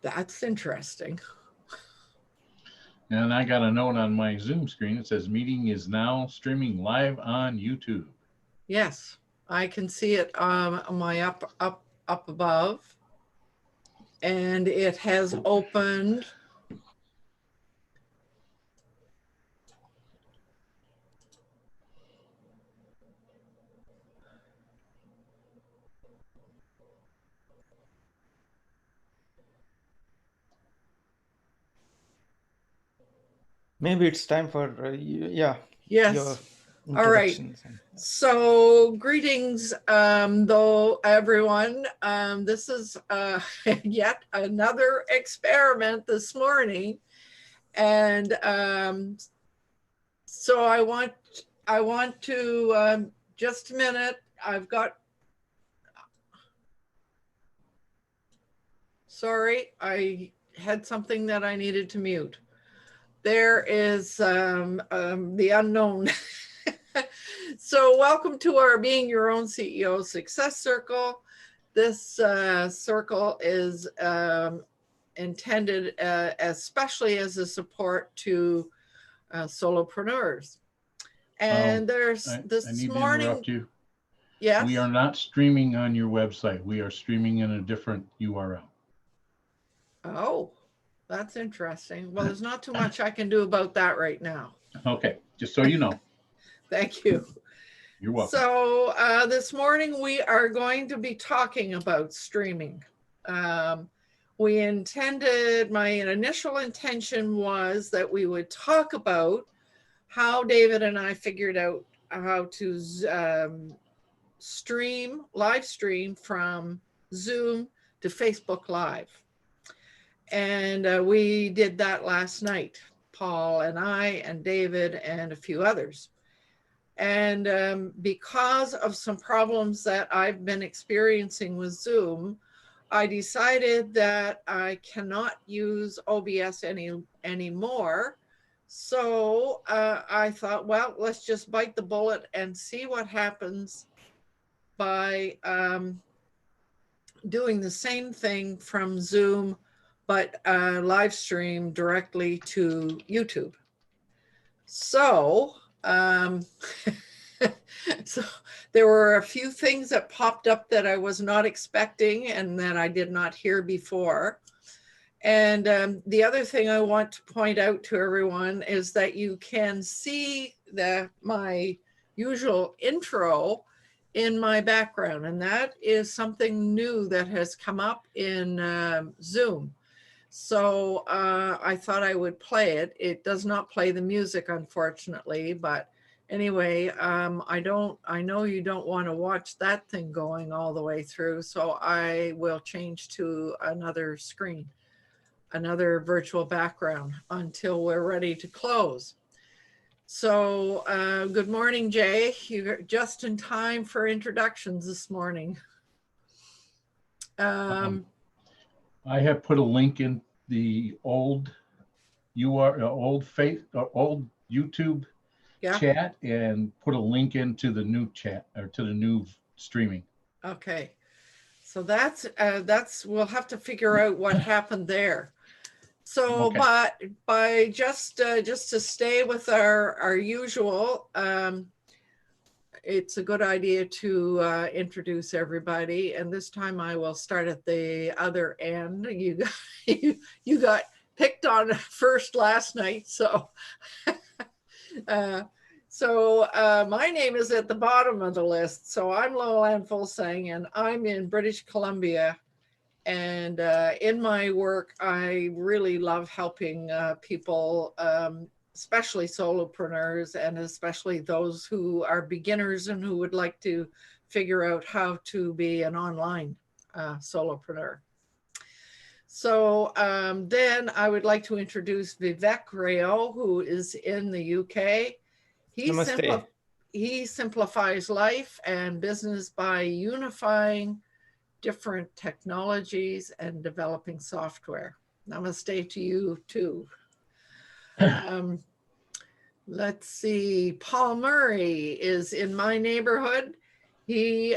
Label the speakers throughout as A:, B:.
A: That's interesting.
B: And I got a note on my Zoom screen. It says meeting is now streaming live on YouTube.
A: Yes, I can see it on my up above, and it has opened.
C: Maybe it's time for yeah, your
A: Yes. All right.
C: introductions.
A: So greetings, though everyone. This is yet another experiment this morning, and so I want to just a minute. I've got. Sorry, I had something that I needed to mute. There is the unknown. So welcome to our Being Your Own CEO Success Circle. This circle is intended especially as a support to solopreneurs. And there's this
B: I need
A: morning.
B: to interrupt you.
A: Yes.
B: We are not streaming on your website. We are streaming in a different URL.
A: Oh, that's interesting. Well, there's not too much I can do about that right now.
B: Okay, just so you know.
A: Thank you.
B: You're welcome.
A: So this morning we are going to be talking about streaming. We intended, my initial intention was that we would talk about how David and I figured out how to live stream from Zoom to Facebook Live. And we did that last night, Paul and I and David and a few others. And because of some problems that I've been experiencing with Zoom, I decided that I cannot use OBS anymore. So I thought, well, let's just bite the bullet and see what happens by doing the same thing from Zoom, but live stream directly to YouTube. So so there were a few things that popped up that I was not expecting and that I did not hear before. And the other thing I want to point out to everyone is that you can see my usual intro in my background, and that is something new that has come up in Zoom. So I thought I would play it. It does not play the music, unfortunately, but anyway, I know you don't want to watch that thing going all the way through, so I will change to another screen, another virtual background until we're ready to close. So good morning, Jay. You're just in time for introductions this morning.
B: I have put a link in the old old YouTube chat and put a link into the new chat or to the new streaming.
A: Okay, so that's we'll have to figure out what happened there. So, okay. But by just to stay with our usual, it's a good idea to introduce everybody. And this time I will start at the other end. You got picked on first last night, so my name is at the bottom of the list. So I'm Lolan Fulsang, and I'm in British Columbia. And in my work, I really love helping people, especially solopreneurs, and especially those who are beginners and who would like to figure out how to be an online solopreneur. So then I would like to introduce Vivek Rao, who is in the UK. He simplifies life and business by unifying different technologies and developing software. Namaste to you too. Let's see, Paul Murray is in my neighborhood. He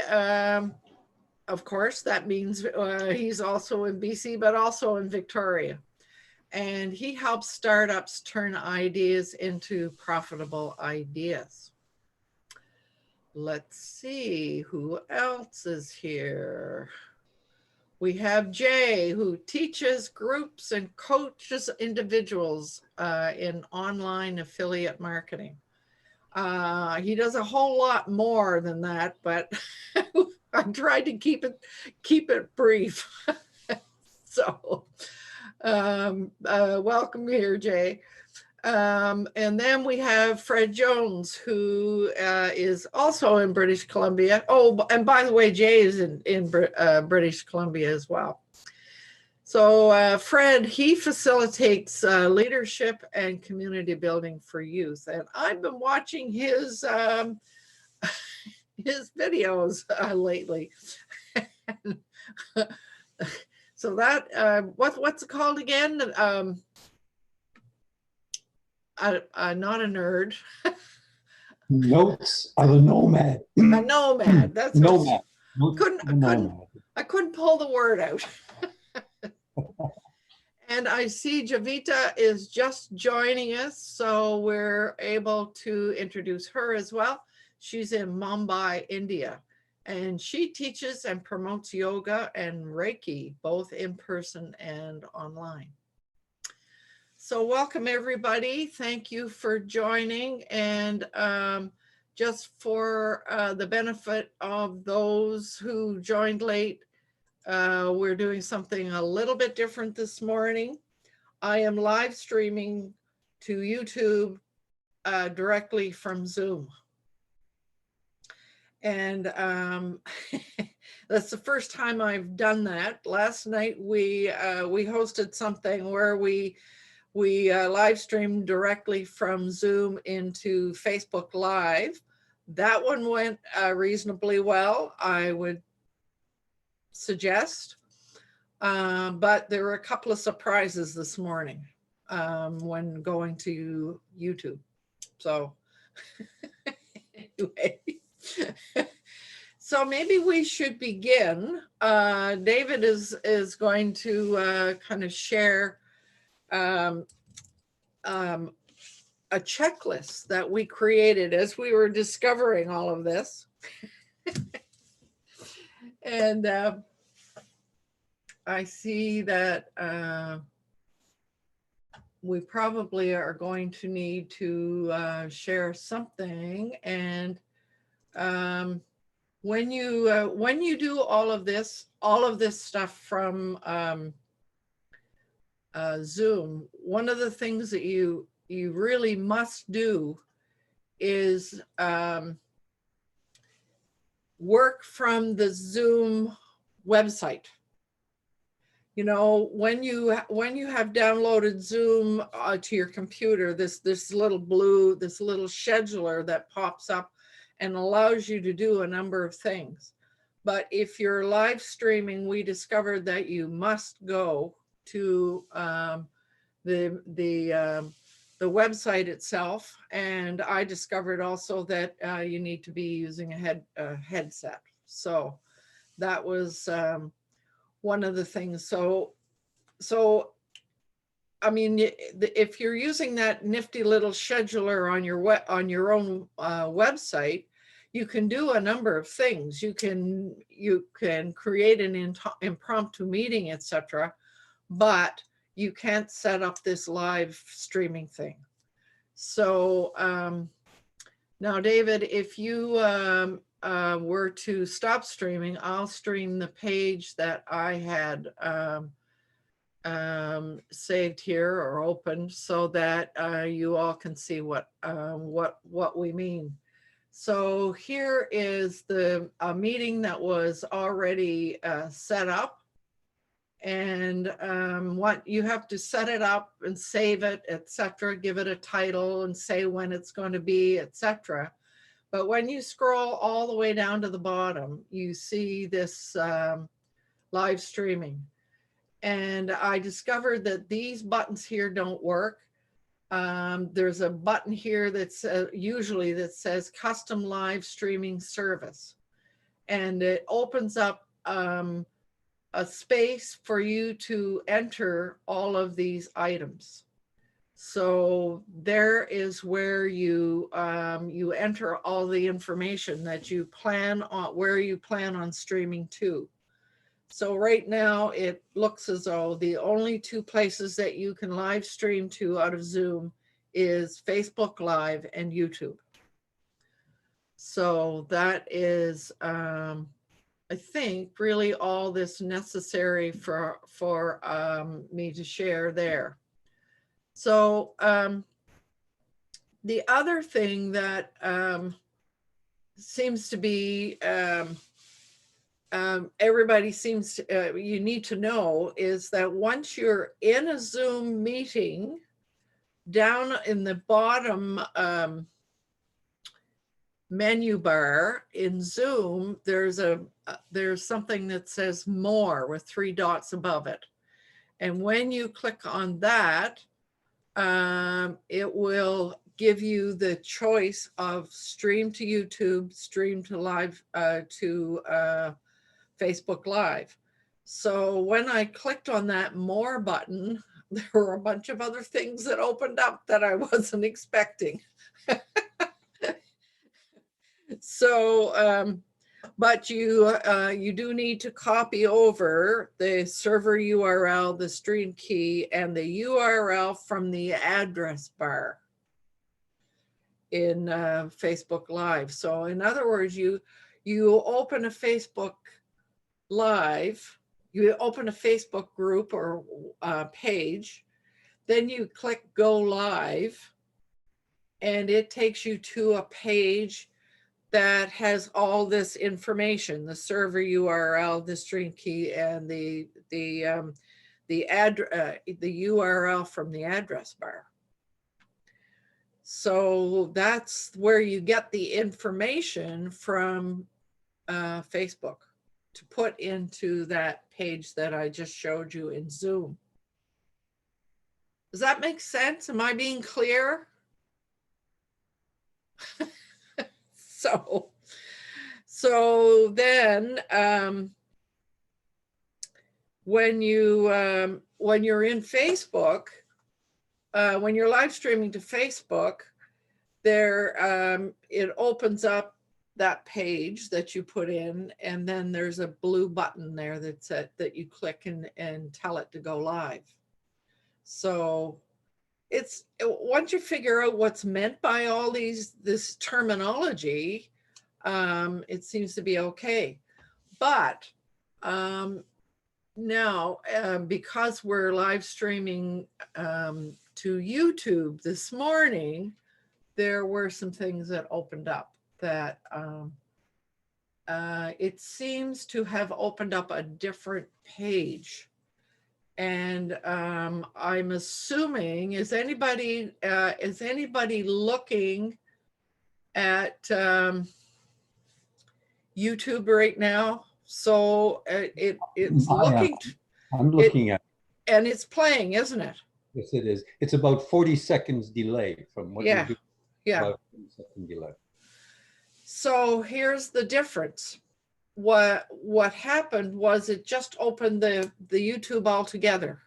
A: of course, that means he's also in BC, but also in Victoria. And he helps startups turn ideas into profitable ideas. Let's see who else is here. We have Jay, who teaches groups and coaches individuals in online affiliate marketing. He does a whole lot more than that, but I tried to keep it brief. So welcome here, Jay. And then we have Fred Jones, who is also in British Columbia. Oh, and by the way, Jay is in British Columbia as well. So Fred, he facilitates leadership and community building for youth. And I've been watching his videos lately. So that, what's it called again? Not a nerd.
D: Notes of a Nomad.
A: A nomad. That's
D: Nomad.
A: I couldn't pull the word out. And I see Javita is just joining us, so we're able to introduce her as well. She's in Mumbai, India, and she teaches and promotes yoga and Reiki, both in person and online. So welcome everybody. Thank you for joining. And just for the benefit of those who joined late, we're doing something a little bit different this morning. I am live streaming to YouTube directly from Zoom. And that's the first time I've done that. Last night we hosted something where we live streamed directly from Zoom into Facebook Live. That one went reasonably well, I would suggest. But there were a couple of surprises this morning when going to YouTube. So anyway, so maybe we should begin. David is going to kind of share a checklist that we created as we were discovering all of this. And I see that we probably are going to need to share something. And when you do all of this stuff from Zoom, one of the things that you really must do is work from the Zoom website. You know, when you have downloaded Zoom to your computer, this little scheduler that pops up and allows you to do a number of things. But if you're live streaming, we discovered that you must go to the website itself, and I discovered also that you need to be using a headset. So that was one of the things. So I mean, if you're using that nifty little scheduler on your own website, you can do a number of things. You can create an impromptu meeting, etc., but you can't set up this live streaming thing. So now, David, if you were to stop streaming, I'll stream the page that I had saved here or opened, so that you all can see what we mean. So here is a meeting that was already set up. And what you have to set it up and save it, etc., give it a title and say when it's going to be, etc. But when you scroll all the way down to the bottom, you see this live streaming. And I discovered that these buttons here don't work. There's a button here that's usually that says custom live streaming service. And it opens up a space for you to enter all of these items. So there is where you you enter all the information that you plan on, where you plan on streaming to. So right now it looks as though the only two places that you can live stream to out of Zoom is Facebook Live and YouTube. So that is, I think, really all that's necessary for me to share there. So the other thing that seems to be everybody seems to, you need to know is that once you're in a Zoom meeting, down in the bottom menu bar in Zoom, there's something that says more with 3 dots above it. And when you click on that, it will give you the choice of stream to YouTube, stream to live to Facebook Live. So when I clicked on that more button, there were a bunch of other things that opened up that I wasn't expecting. So, but you do need to copy over the server URL, the stream key, and the URL from the address bar in Facebook Live. So in other words, you open a Facebook Live, you open a Facebook group or page, then you click go live, and it takes you to a page that has all this information, the server URL, the stream key, and the URL from the address bar. So that's where you get the information from Facebook to put into that page that I just showed you in Zoom. Does that make sense? Am I being clear? So then when you're in Facebook, when you're live streaming to Facebook, there it opens up that page that you put in, and then there's a blue button there that you click and tell it to go live. So it's, once you figure out what's meant by all this terminology, it seems to be okay. But now, because we're live streaming to YouTube this morning, there were some things that opened up that it seems to have opened up a different page. And I'm assuming, is anybody looking at YouTube right now? So it's looking.
D: I'm looking at
A: it, and it's playing, isn't it?
D: Yes, it is. It's about 40 seconds delay from what you do.
A: Yeah.
D: About 40 second delay.
A: So here's the difference. What happened was it just opened the YouTube altogether,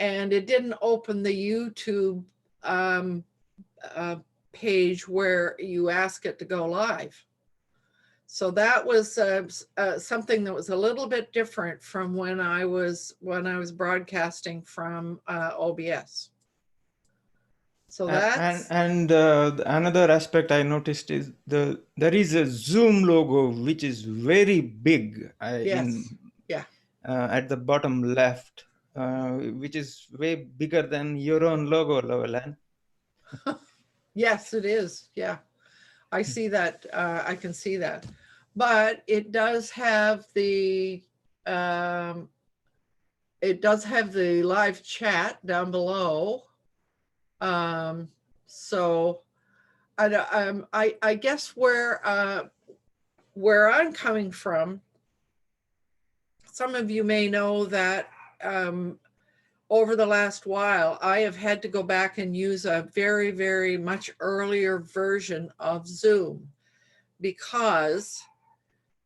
A: and it didn't open the YouTube page where you ask it to go live. So that was something that was a little bit different from when I was broadcasting from OBS. So that's
C: another aspect I noticed is there is a Zoom logo which is very big at the bottom left, which is way bigger than your own logo, Llewellyn.
A: Yes, it is. Yeah, I see that. I can see that, but it does have the live chat down below. So I guess where I'm coming from, some of you may know that over the last while, I have had to go back and use a very, very much earlier version of Zoom, because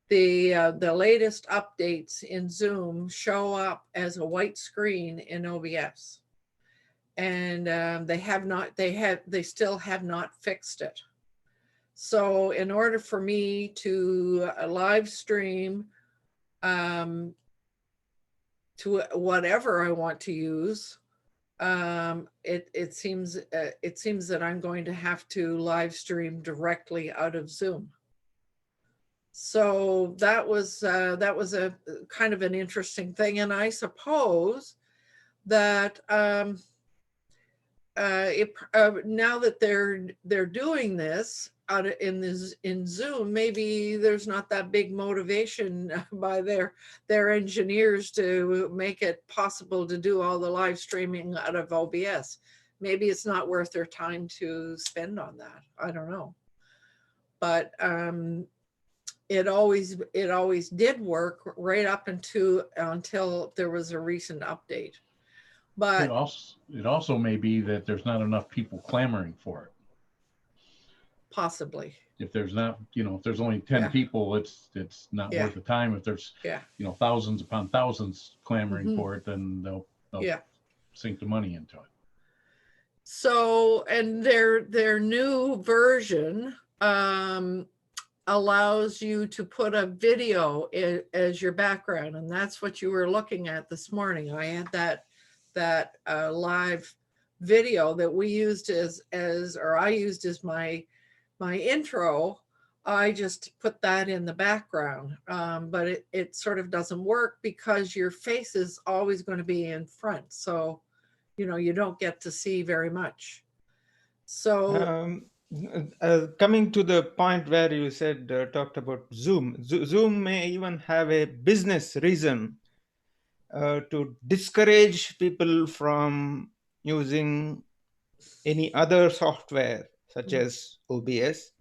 A: the latest updates in Zoom show up as a white screen in OBS. And they still have not fixed it. So in order for me to live stream to whatever I want to use, it seems that I'm going to have to live stream directly out of Zoom. So that was a kind of an interesting thing, and I suppose that now that they're doing this out in Zoom, maybe there's not that big motivation by their engineers to make it possible to do all the live streaming out of OBS. Maybe it's not worth their time to spend on that. I don't know, but it always did work right up until there was a recent update. But
B: it also may be that there's not enough people clamoring for it.
A: Possibly.
B: If there's not, if there's only 10 people, it's not worth the time. If there's, thousands upon thousands clamoring for it, then they'll sink the money into it.
A: So, and their new version allows you to put a video as your background, and that's what you were looking at this morning. I had that live video that we used I used as my intro. I just put that in the background, but it sort of doesn't work because your face is always going to be in front. So, you don't get to see very much. So
C: coming to the point where you said, talked about Zoom, Zoom may even have a business reason to discourage people from using any other software such as OBS,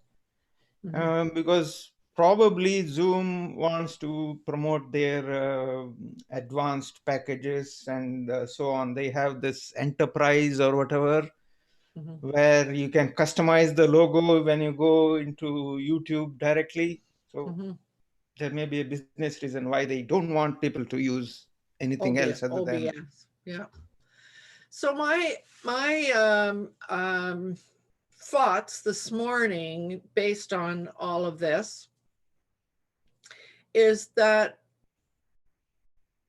C: because probably Zoom wants to promote their advanced packages and so on. They have this enterprise or whatever, where you can customize the logo when you go into YouTube directly. So there may be a business reason why they don't want people to use anything else other than
A: OBS. Yeah. So my thoughts this morning, based on all of this, is that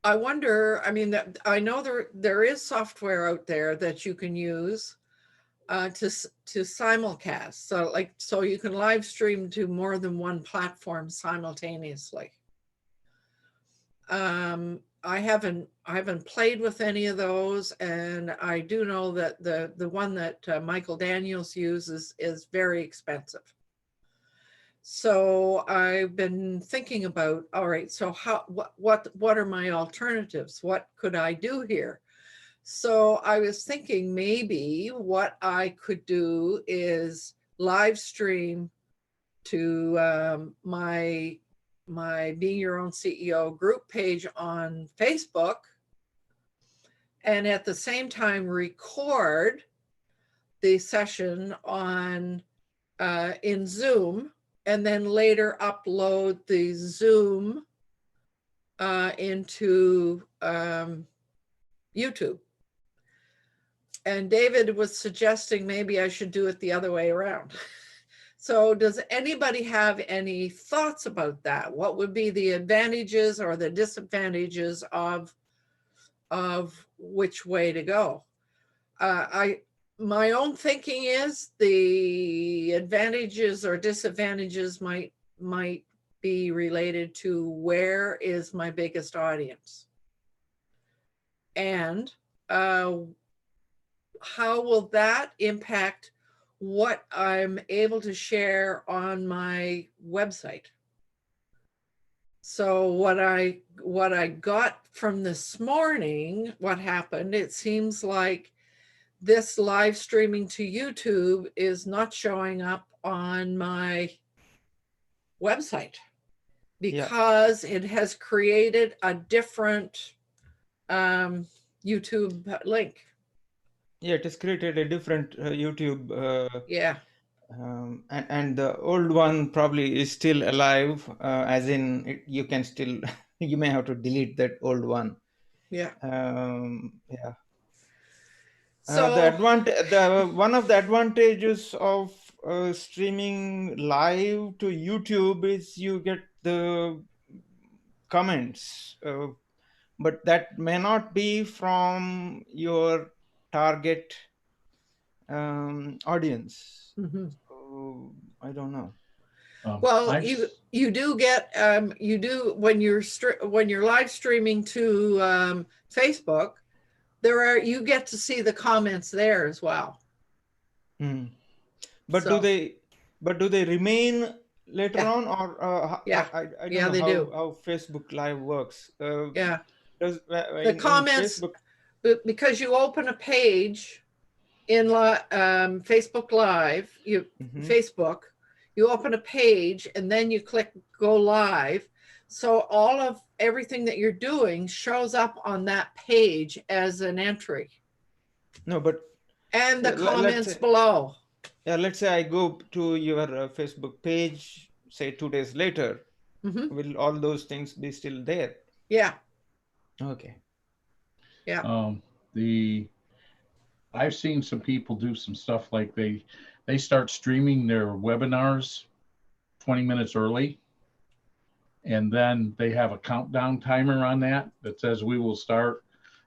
A: I wonder. I mean, that I know there is software out there that you can use to simulcast. So you can live stream to more than one platform simultaneously. I haven't played with any of those, and I do know that the one that Michael Daniels uses is very expensive. So I've been thinking about, all right, so what are my alternatives? What could I do here? So I was thinking maybe what I could do is live stream to my Being Your Own CEO group page on Facebook, and at the same time record the session on in Zoom, and then later upload the Zoom into YouTube. And David was suggesting maybe I should do it the other way around. So does anybody have any thoughts about that? What would be the advantages or the disadvantages of which way to go? My own thinking is the advantages or disadvantages might be related to where is my biggest audience, and how will that impact what I'm able to share on my website. So what I got from this morning, what happened, it seems like this live streaming to YouTube is not showing up on my website because it has created a different YouTube link.
C: Yeah, it has created a different YouTube And the old one probably is still alive, as in you can still, you may have to delete that old one.
A: Yeah.
C: Yeah.
A: So,
C: One of the advantages of streaming live to YouTube is you get the comments, but that may not be from your target audience.
A: mhm.
C: So, I don't know.
A: Well,
B: I've
A: you do get you do when you're live streaming to Facebook, you get to see the comments there as well.
C: Hmm. But
A: So
C: do they remain later
A: yeah,
C: on, or
A: yeah,
C: I don't
A: yeah,
C: know
A: they do.
C: how Facebook Live works.
A: Yeah,
C: Does
A: the
C: in
A: comments
C: Facebook?
A: because you open a page in Facebook Live,
C: Mhm.
A: Facebook, you open a page and then you click go live. So all of everything that you're doing shows up on that page as an entry
C: No, but
A: and the
C: let's
A: comments
C: say,
A: below.
C: yeah, let's say I go to your Facebook page, say 2 days later.
A: Hmm.
C: Will all those things be still there?
A: Yeah,
C: Okay.
A: yeah.
B: the I've seen some people do some stuff like they start streaming their webinars 20 minutes early, and then they have a countdown timer on that that says we will start,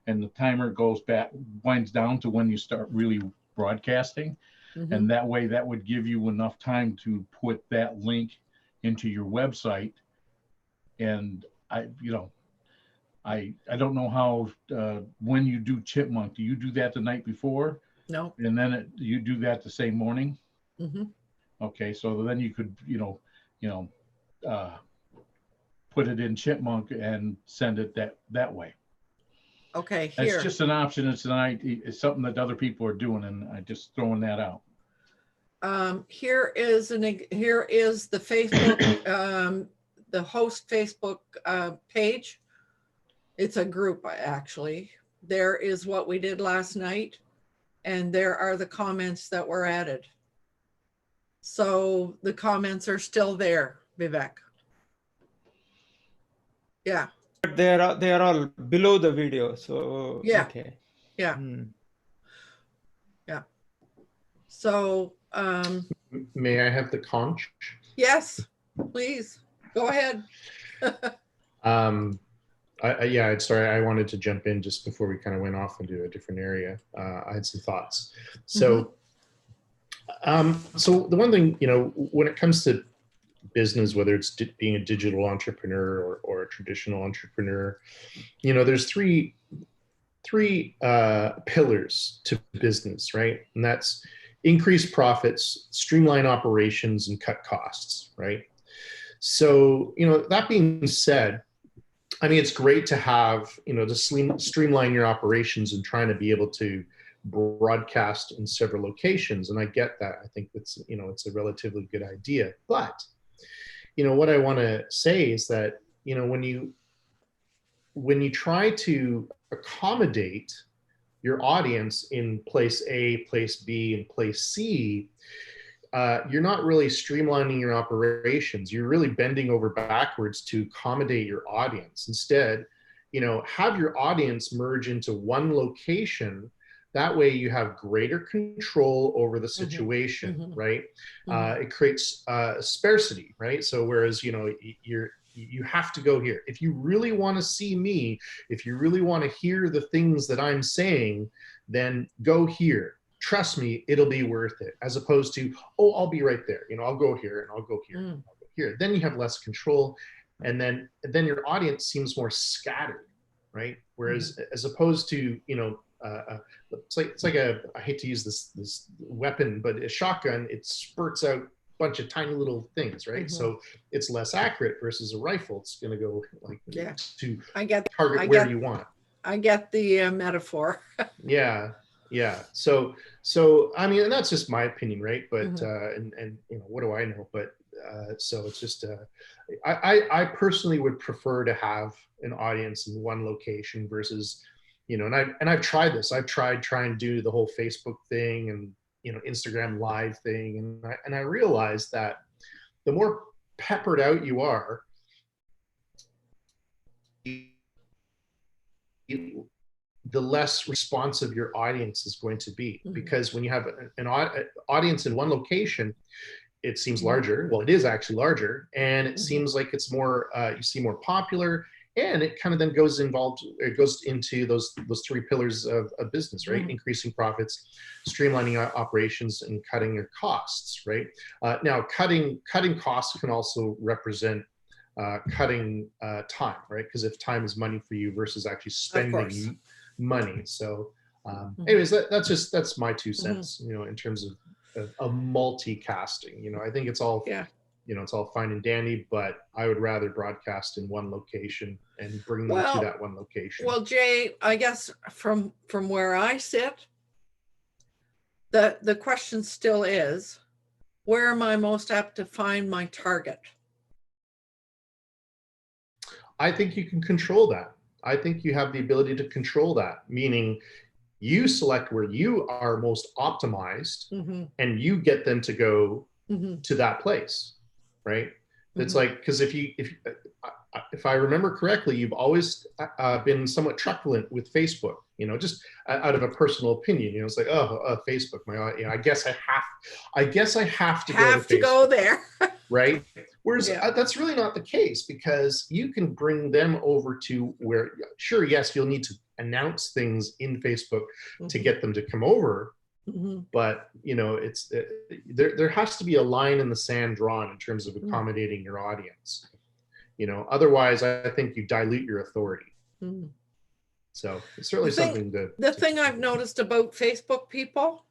B: and the timer goes back, winds down to when you start really broadcasting.
A: Mhm.
B: And that way that would give you enough time to put that link into your website. And I don't know how when you do Chipmunk, do you do that the night before
A: No.
B: and then you do that the same morning?
A: Hmm.
B: Okay, so then you could uh, put it in Chipmunk and send it that way.
A: Okay,
B: It's
A: here.
B: just an option. It's something that other people are doing, and I just throwing that out.
A: Here is the Facebook, the host Facebook page. It's a group actually. There is what we did last night, and there are the comments that were added. So the comments are still there, Vivek. Yeah.
C: But they are all below the video. So
A: Yeah.
C: okay.
A: Yeah.
C: Hmm.
A: Yeah. So
E: May I have the conch?
A: yes, please go ahead.
E: Sorry, I wanted to jump in just before we kind of went off into a different area. I had some thoughts. So, so the one thing, when it comes to business, whether it's being a digital entrepreneur or a traditional entrepreneur, there's three pillars to business, right? And that's increase profits, streamline operations, and cut costs, right? So, that being said, I mean, it's great to have, to streamline your operations and trying to be able to broadcast in several locations. And I get that. I think it's, it's a relatively good idea. But, what I want to say is that, when you try to accommodate your audience in place A, place B, and place C, you're not really streamlining your operations. You're really bending over backwards to accommodate your audience. Instead, have your audience merge into one location. That way you have greater control over the situation, right? It creates sparsity, right? So whereas, you have to go here. If you really want to see me, if you really want to hear the things that I'm saying, then go here. Trust me, it'll be worth it. As opposed to, oh, I'll be right there. I'll go here and I'll go here. And I'll go here. Then you have less control, and then your audience seems more scattered, right? Whereas as opposed to, it's like I hate to use this weapon, but a shotgun, it spurts out bunch of tiny little things, right? So it's less accurate versus a rifle. It's going to go like to target where you want.
A: I get the metaphor.
E: Yeah. So I mean, and that's just my opinion, right? But and what do I know? But so it's just I personally would prefer to have an audience in one location versus, and I've tried this. I've tried trying to do the whole Facebook thing, and Instagram live thing. And I realized that the more peppered out you are, the less responsive your audience is going to be. Because when you have an audience in one location, it seems larger. Well, it is actually larger, and it seems like it's more, you see, more popular, and it kind of then goes into those three pillars of business, right? Increasing profits, streamlining operations, and cutting your costs, right? Now, cutting costs can also represent cutting time, right? Because if time is money for you versus actually spending money. So anyways, that's my 2 cents, in terms of multicasting. I think it's all, it's all fine and dandy, but I would rather broadcast in one location and bring them to that one location.
A: Well, Jay, I guess from where I sit, the question still is, where am I most apt to find my target?
E: I think you can control that. I think you have the ability to control that, meaning you select where you are most optimized and you get them to go to that place, right? It's like, because if I remember correctly, you've always been somewhat truculent with Facebook, just out of a personal opinion. It's like, Facebook, I guess I have to go to Facebook,
A: go there.
E: right? Whereas that's really not the case, because you can bring them over to where, sure, yes, you'll need to announce things in Facebook to get them to come over. But it's there has to be a line in the sand drawn in terms of accommodating your audience. Otherwise, I think you dilute your authority. So it's certainly something that
A: the thing I've noticed about Facebook people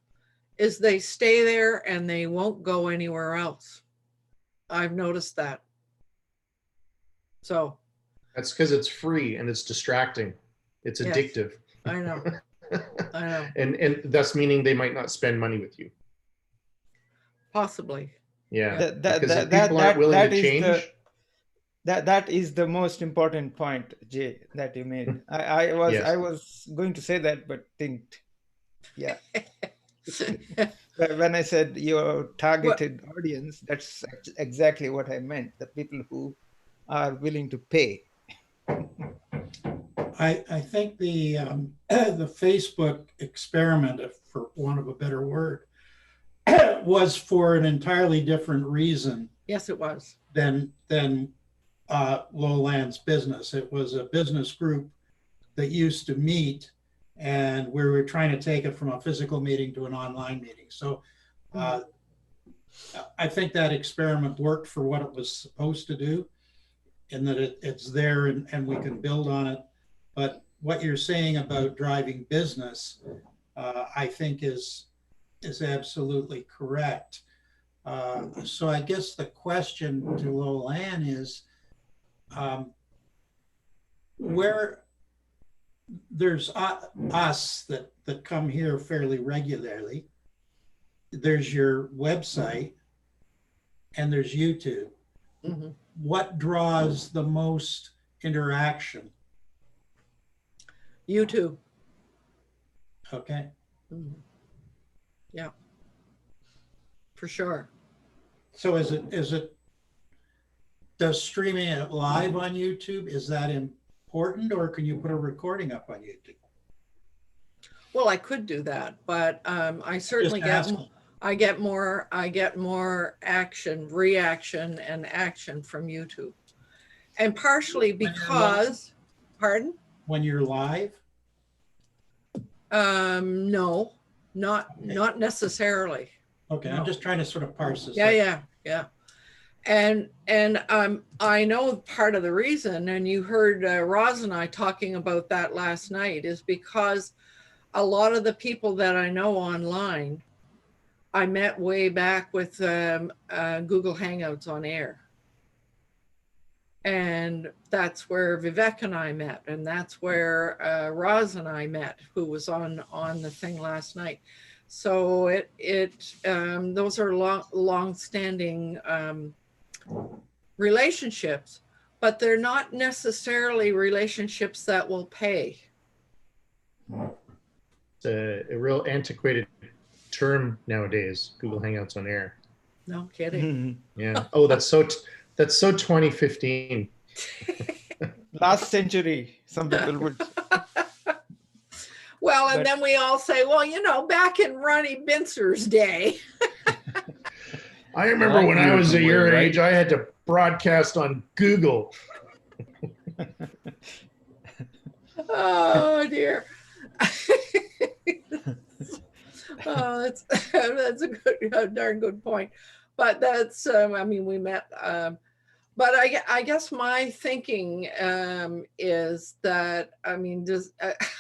A: is they stay there and they won't go anywhere else. I've noticed that. So
E: that's because it's free and it's distracting. It's addictive.
A: I know. I know.
E: And thus meaning they might not spend money with you.
A: Possibly.
E: Yeah. Because if people aren't willing to change.
C: That is the most important point, Jay, that you made. I was going to say that, but think, when I said your targeted audience, that's exactly what I meant. The people who are willing to pay.
F: I think the Facebook experiment, for want of a better word, was for an entirely different reason.
A: Yes, it was.
F: Than Lowlands Business. It was a business group that used to meet, and we were trying to take it from a physical meeting to an online meeting. So I think that experiment worked for what it was supposed to do, in that it's there and we can build on it. But what you're saying about driving business, I think is absolutely correct. So I guess the question to Lowland is, where there's us that come here fairly regularly, there's your website and there's YouTube. What draws the most interaction?
A: YouTube.
F: Okay.
A: Yeah, for sure.
F: So does streaming it live on YouTube, is that important, or can you put a recording up on YouTube?
A: Well, I could do that, but I certainly get more reaction and action from YouTube. And partially because, pardon?
F: When you're live?
A: No, not necessarily.
F: Okay, no. I'm just trying to sort of parse this.
A: Yeah. And I know part of the reason, and you heard Roz and I talking about that last night, is because a lot of the people that I know online, I met way back with Google Hangouts on Air. And that's where Vivek and I met, and that's where Roz and I met, who was on the thing last night. So those are long-standing relationships, but they're not necessarily relationships that will pay.
E: It's a real antiquated term nowadays, Google Hangouts on Air.
A: No kidding.
E: Yeah. Oh, that's so 2015.
C: Last century, some people would.
A: Well, and
C: But-
A: then we all say, well, you know, back in Ronnie Bincer's day.
E: I remember when I was
B: Years away,
E: your
B: right?
E: age, I had to broadcast on Google.
A: Oh dear. Oh, that's a darn good point. But that's I mean, we met. But I guess my thinking is that I mean,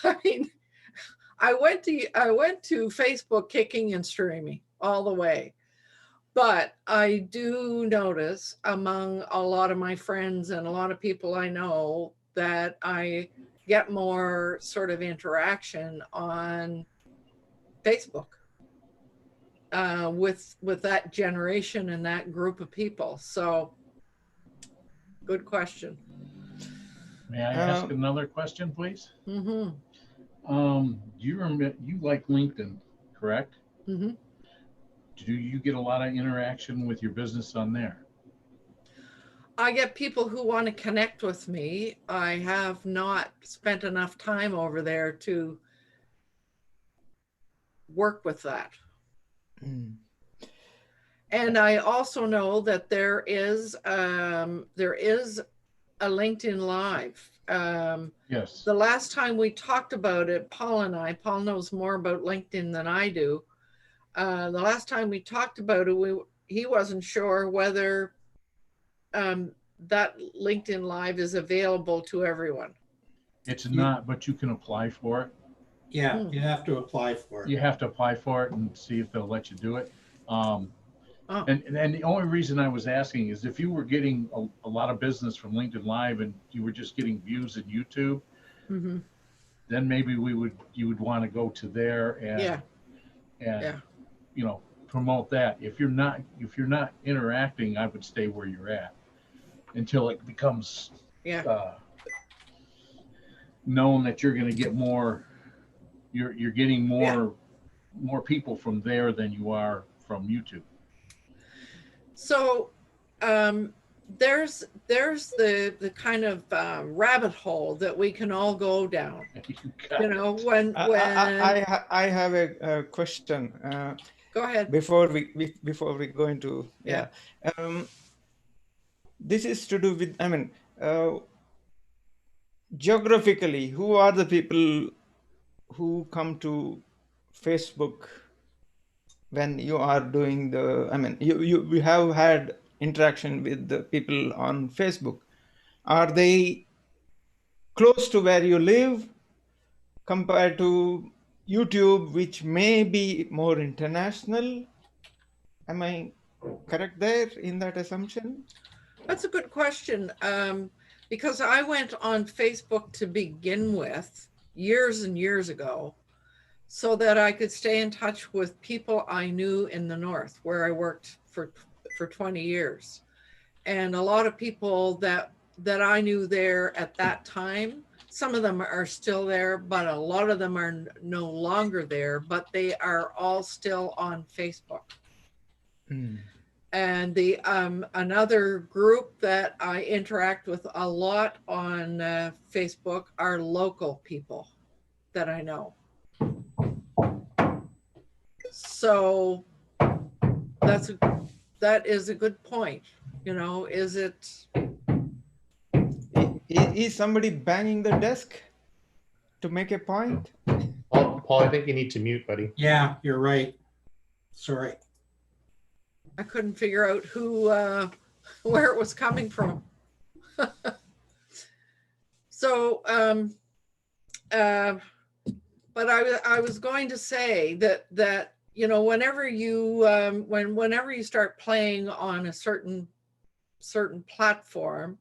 A: I mean, I went to Facebook kicking and streaming all the way. But I do notice among a lot of my friends and a lot of people I know that I get more sort of interaction on Facebook with that generation and that group of people. So good question.
B: May I ask another question, please?
A: Mm-hmm.
B: You remember, you like LinkedIn, correct?
A: Mm-hmm.
B: Do you get a lot of interaction with your business on there?
A: I get people who want to connect with me. I have not spent enough time over there to work with that.
C: Mm.
A: And I also know that there is a LinkedIn Live.
B: Yes.
A: The last time we talked about it, Paul knows more about LinkedIn than I do. The last time we talked about it, he wasn't sure whether that LinkedIn Live is available to everyone.
B: It's not, but you can apply for it.
F: Yeah, you have to apply for it.
B: You have to apply for it and see if they'll let you do it.
A: Oh.
B: And the only reason I was asking is if you were getting a lot of business from LinkedIn Live and you were just getting views in YouTube,
A: Mm-hmm.
B: then maybe you would want to go to there and
A: Yeah.
B: you know, promote that. If you're not interacting, I would stay where you're at until it becomes known that you're going to get more. You're getting more people from there than you are from YouTube.
A: So there's the kind of rabbit hole that we can all go down. You know, when
C: I have a question.
A: Go ahead.
C: Before we go into this is to do with, I mean, geographically, who are the people who come to Facebook when you are doing the, I mean, you have had interaction with the people on Facebook. Are they close to where you live compared to YouTube, which may be more international? Am I correct there in that assumption?
A: That's a good question. Because I went on Facebook to begin with years and years ago so that I could stay in touch with people I knew in the North where I worked for 20 years. And a lot of people that I knew there at that time, some of them are still there, but a lot of them are no longer there, but they are all still on Facebook.
C: Mm.
A: And the another group that I interact with a lot on Facebook are local people that I know. So that is a good point. You know, is it?
C: Is somebody banging the desk to make a point?
E: Paul, I think you need to mute, buddy.
F: Yeah, you're right. Sorry.
A: I couldn't figure out who, where it was coming from. So, but I was going to say that you know, whenever you whenever you start playing on a certain platform,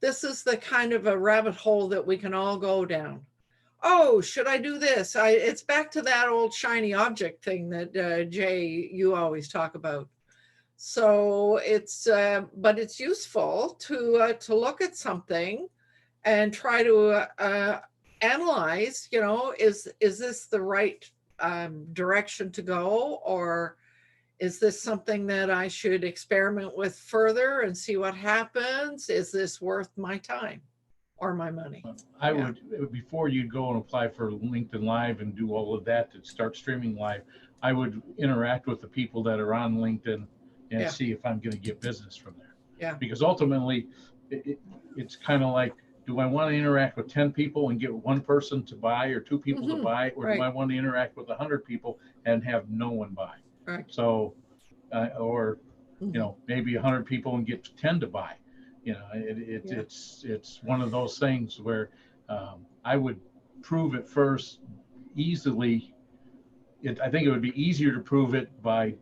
A: this is the kind of a rabbit hole that we can all go down. Oh, should I do this? It's back to that old shiny object thing that Jay, you always talk about. So it's, but it's useful to look at something and try to analyze. You know, is this the right direction to go, or is this something that I should experiment with further and see what happens? Is this worth my time or my money?
B: I
A: Yeah.
B: would, before you'd go and apply for LinkedIn Live and do all of that to start streaming live, I would interact with the people that are on LinkedIn and
A: Yeah.
B: see if I'm going to get business from there.
A: Yeah.
B: Because ultimately, it's kind of like, do I want to interact with 10 people and get one person to buy or two people to buy, or
A: right.
B: do I want to interact with 100 people and have no one buy?
A: Right.
B: So, or maybe 100 people and get 10 to buy. It's one of those things where I would prove it first easily. I think it would be easier to prove it by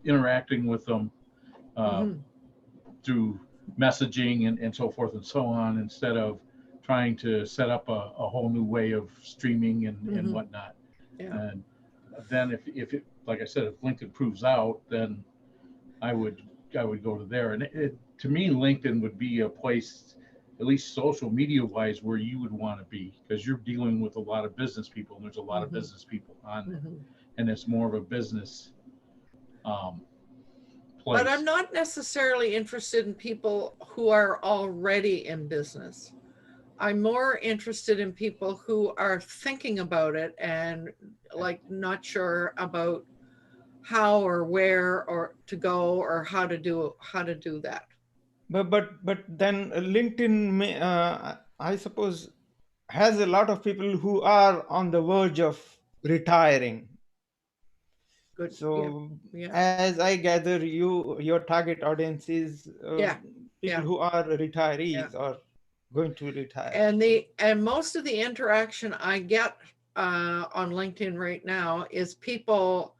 B: interacting with them through messaging and so forth and so on, instead of trying to set up a whole new way of streaming and whatnot.
A: Yeah.
B: And then if it, like I said, if LinkedIn proves out, then I would go to there. And to me, LinkedIn would be a place, at least social media wise, where you would want to be, because you're dealing with a lot of business people, and there's a lot of business people on there, and it's more of a business place.
A: But I'm not necessarily interested in people who are already in business. I'm more interested in people who are thinking about it and like not sure about how or where or to go or how to do that.
C: But then LinkedIn may, I suppose, has a lot of people who are on the verge of retiring.
A: Good.
C: So
A: Yeah.
C: as I gather, your target audience is people who are retirees or going to retire.
A: And most of the interaction I get on LinkedIn right now is people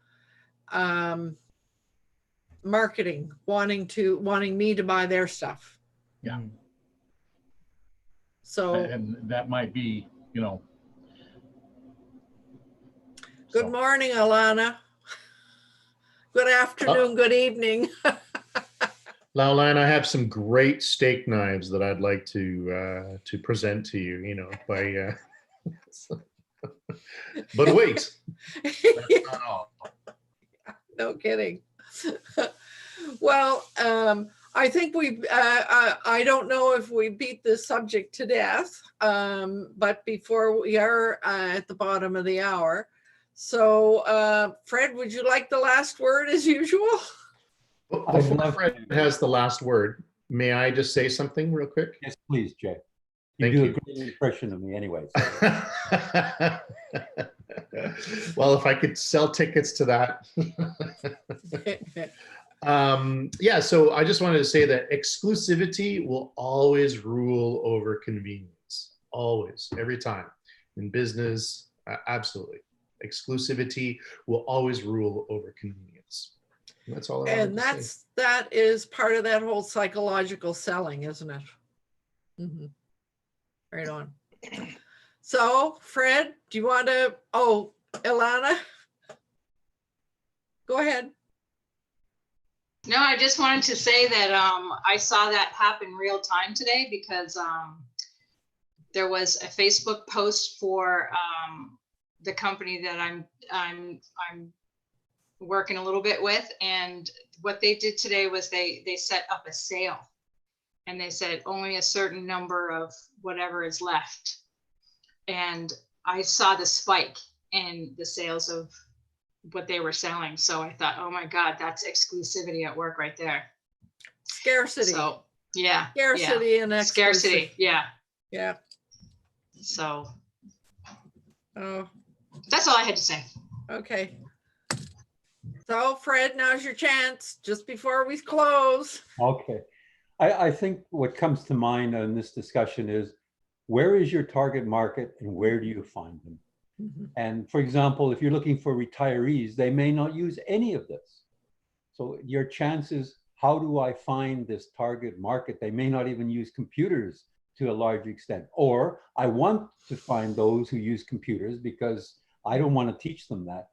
A: marketing, wanting me to buy their stuff.
B: Yeah.
A: So
B: and that might be,
A: Good morning, Alana. Good afternoon, good evening.
E: Laulan, I have some great steak knives that I'd like to present to you, by but wait, that's not all.
A: No kidding. Well, I think I don't know if we beat this subject to death, but before we are at the bottom of the hour. So, Fred, would you like the last word as usual?
E: Before Fred has the last word, may I just say something real quick?
D: Yes, please, Jay.
E: Thank
D: You do
E: you.
D: a great impression of me anyway.
E: Well, if I could sell tickets to that. Yeah, so I just wanted to say that exclusivity will always rule over convenience. Always, every time. In business, absolutely. Exclusivity will always rule over convenience. And that's all I wanted to say.
A: That is part of that whole psychological selling, isn't it? Mm-hmm. Right on. So, Fred, do you want to? Oh, Ilana, go ahead.
G: No, I just wanted to say that I saw that happen real time today, because there was a Facebook post for the company that I'm working a little bit with, and what they did today was they set up a sale, and they said only a certain number of whatever is left, and I saw the spike in the sales of what they were selling. So I thought, oh my God, that's exclusivity at work right there.
A: Scarcity.
G: So yeah.
A: Scarcity and
G: scarcity. Yeah.
A: Yeah.
G: So
A: oh,
G: that's all I had to say.
A: Okay. So Fred, now's your chance just before we close.
D: Okay. I think what comes to mind in this discussion is, where is your target market and where do you find them?
A: Mm-hmm.
D: And for example, if you're looking for retirees, they may not use any of this. So your chances, how do I find this target market? They may not even use computers to a large extent. Or I want to find those who use computers because I don't want to teach them that.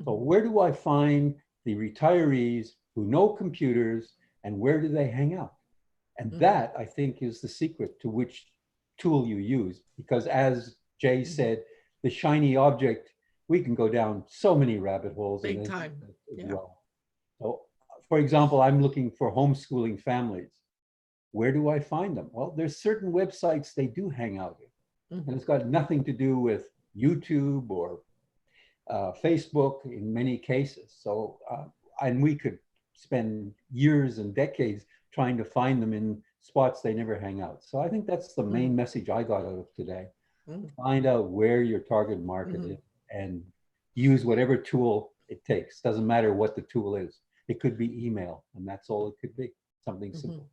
D: So where do I find the retirees who know computers and where do they hang out? And that, I think, is the secret to which tool you use. Because as Jay said, the shiny object we can go down so many rabbit holes.
A: Big
D: in this
A: time,
D: as
A: yeah.
D: well. So, for example, I'm looking for homeschooling families. Where do I find them? Well, there's certain websites they do hang out in.
A: Mhm.
D: And it's got nothing to do with YouTube or Facebook in many cases. So, and we could spend years and decades trying to find them in spots they never hang out. So I think that's the main message I got out of today.
A: Mm.
D: Find out where your target market
A: Mhm.
D: is and use whatever tool it takes. Doesn't matter what the tool is. It could be email, and that's all it could be, something simple.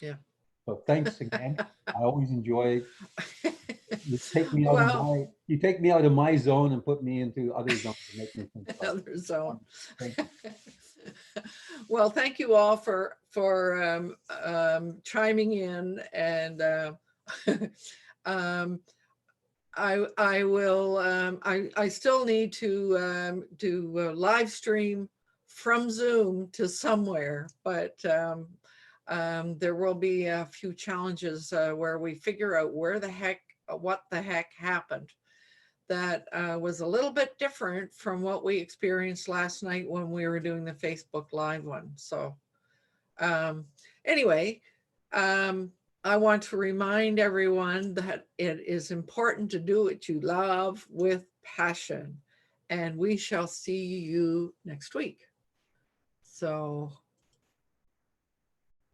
A: Yeah.
D: So thanks again. I always enjoy, you take me out
A: Well,
D: you take me out of my zone and put me into other zones to make me think about it.
A: another zone.
D: Thank you.
A: Well, thank you all for chiming in, and I will I still need to do live stream from Zoom to somewhere, but there will be a few challenges where we figure out what the heck happened. That was a little bit different from what we experienced last night when we were doing the Facebook Live one. So anyway, I want to remind everyone that it is important to do what you love with passion. And we shall see you next week. So